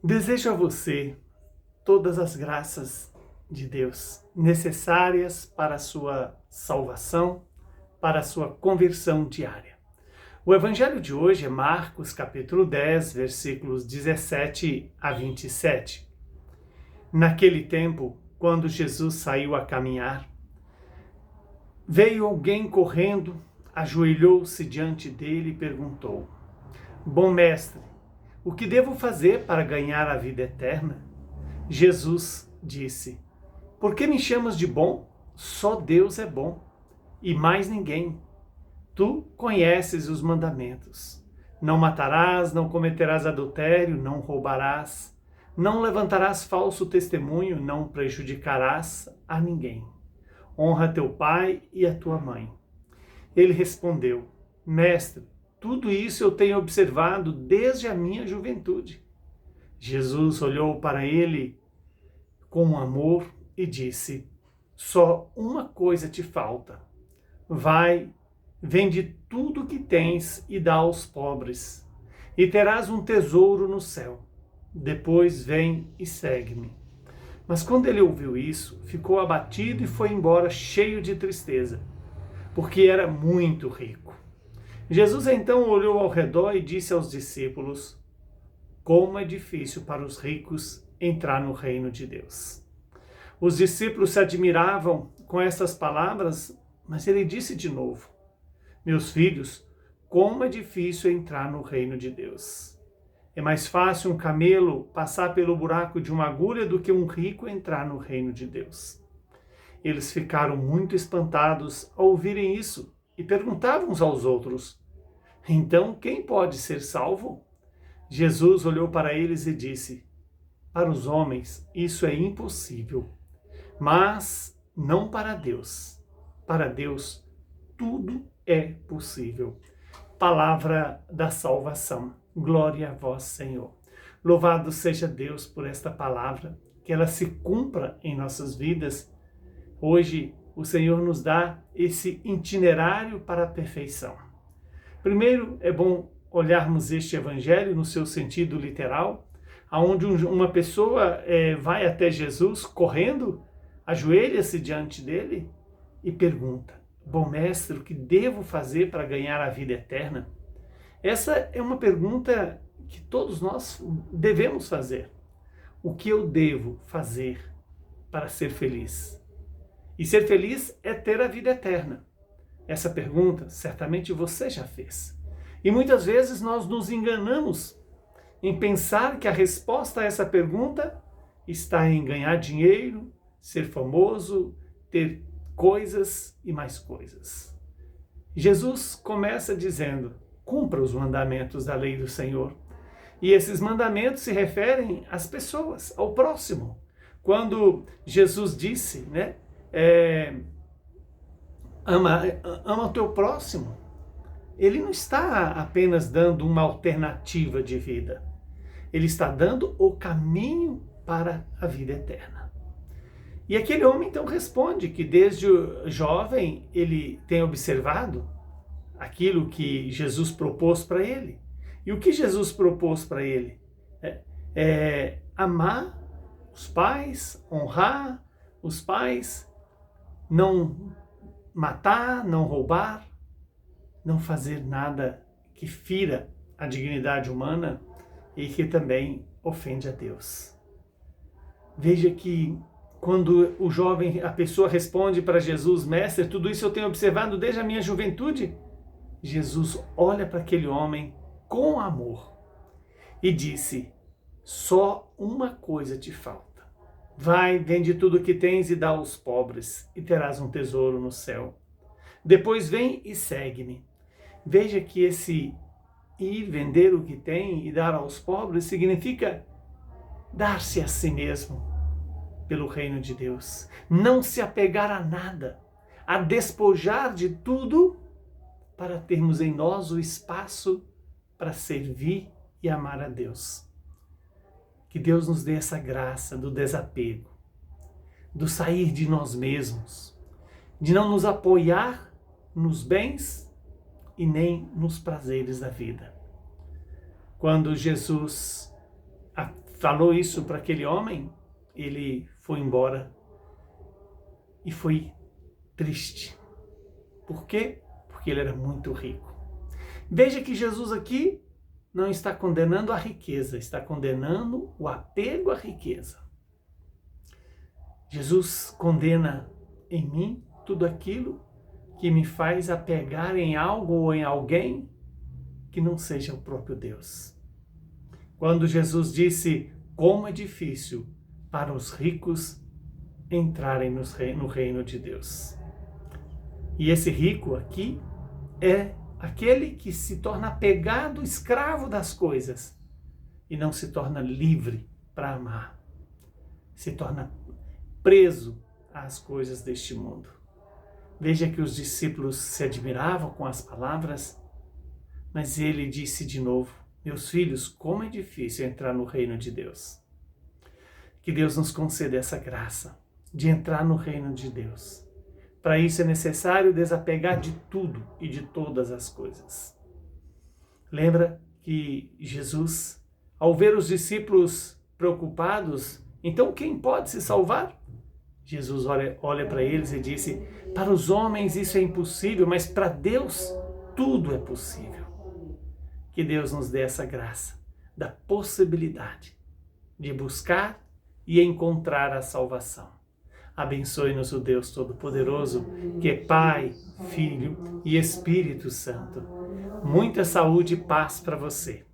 Desejo a você todas as graças de Deus necessárias para a sua salvação, para a sua conversão diária. O evangelho de hoje é Marcos, capítulo 10, versículos 17 a 27. Naquele tempo, quando Jesus saiu a caminhar, veio alguém correndo, ajoelhou-se diante dele e perguntou: Bom mestre, o que devo fazer para ganhar a vida eterna? Jesus disse: Por que me chamas de bom? Só Deus é bom, e mais ninguém. Tu conheces os mandamentos. Não matarás, não cometerás adultério, não roubarás, não levantarás falso testemunho, não prejudicarás a ninguém. Honra teu pai e a tua mãe. Ele respondeu: Mestre, tudo isso eu tenho observado desde a minha juventude. Jesus olhou para ele com amor e disse: Só uma coisa te falta. Vai, vende tudo o que tens e dá aos pobres, e terás um tesouro no céu. Depois vem e segue-me. Mas quando ele ouviu isso, ficou abatido e foi embora cheio de tristeza, porque era muito rico. Jesus então olhou ao redor e disse aos discípulos: Como é difícil para os ricos entrar no reino de Deus. Os discípulos se admiravam com essas palavras, mas ele disse de novo: Meus filhos, como é difícil entrar no reino de Deus. É mais fácil um camelo passar pelo buraco de uma agulha do que um rico entrar no reino de Deus. Eles ficaram muito espantados ao ouvirem isso e perguntavam uns aos outros: Então quem pode ser salvo? Jesus olhou para eles e disse: Para os homens isso é impossível, mas não para Deus. Para Deus tudo é possível. Palavra da salvação. Glória a vós, Senhor. Louvado seja Deus por esta palavra, que ela se cumpra em nossas vidas. Hoje o Senhor nos dá esse itinerário para a perfeição. Primeiro, é bom olharmos este evangelho no seu sentido literal, aonde uma pessoa vai até Jesus correndo, ajoelha-se diante dele e pergunta: Bom mestre, o que devo fazer para ganhar a vida eterna? Essa é uma pergunta que todos nós devemos fazer. O que eu devo fazer para ser feliz? E ser feliz é ter a vida eterna. Essa pergunta certamente você já fez. E muitas vezes nós nos enganamos em pensar que a resposta a essa pergunta está em ganhar dinheiro, ser famoso, ter coisas e mais coisas. Jesus começa dizendo: cumpra os mandamentos da lei do Senhor. E esses mandamentos se referem às pessoas, ao próximo. Quando Jesus disse, ama o teu próximo, ele não está apenas dando uma alternativa de vida. Ele está dando o caminho para a vida eterna. E aquele homem então responde que desde jovem ele tem observado aquilo que Jesus propôs para ele. E o que Jesus propôs para ele? É amar os pais, honrar os pais, não matar, não roubar, não fazer nada que fira a dignidade humana e que também ofende a Deus. Veja que quando a pessoa responde para Jesus: Mestre, tudo isso eu tenho observado desde a minha juventude. Jesus olha para aquele homem com amor e disse: Só uma coisa te falta. Vai, vende tudo o que tens e dá aos pobres, e terás um tesouro no céu. Depois vem e segue-me. Veja que esse ir, vender o que tem e dar aos pobres significa dar-se a si mesmo pelo reino de Deus. Não se apegar a nada, a despojar de tudo para termos em nós o espaço para servir e amar a Deus. Que Deus nos dê essa graça do desapego, do sair de nós mesmos, de não nos apoiar nos bens e nem nos prazeres da vida. Quando Jesus falou isso para aquele homem, ele foi embora e foi triste. Por quê? Porque ele era muito rico. Veja que Jesus aqui não está condenando a riqueza, está condenando o apego à riqueza. Jesus condena em mim tudo aquilo que me faz apegar em algo ou em alguém que não seja o próprio Deus. Quando Jesus disse como é difícil para os ricos entrarem no reino de Deus. E esse rico aqui é aquele que se torna apegado, escravo das coisas e não se torna livre para amar. Se torna preso às coisas deste mundo. Veja que os discípulos se admiravam com as palavras, mas ele disse de novo: meus filhos, como é difícil entrar no reino de Deus. Que Deus nos conceda essa graça de entrar no reino de Deus. Para isso é necessário desapegar de tudo e de todas as coisas. Lembra que Jesus, ao ver os discípulos preocupados, então quem pode se salvar? Jesus olha para eles e disse: para os homens isso é impossível, mas para Deus tudo é possível. Que Deus nos dê essa graça, da possibilidade de buscar e encontrar a salvação. Abençoe-nos o Deus Todo-Poderoso, que é Pai, Filho e Espírito Santo. Muita saúde e paz para você.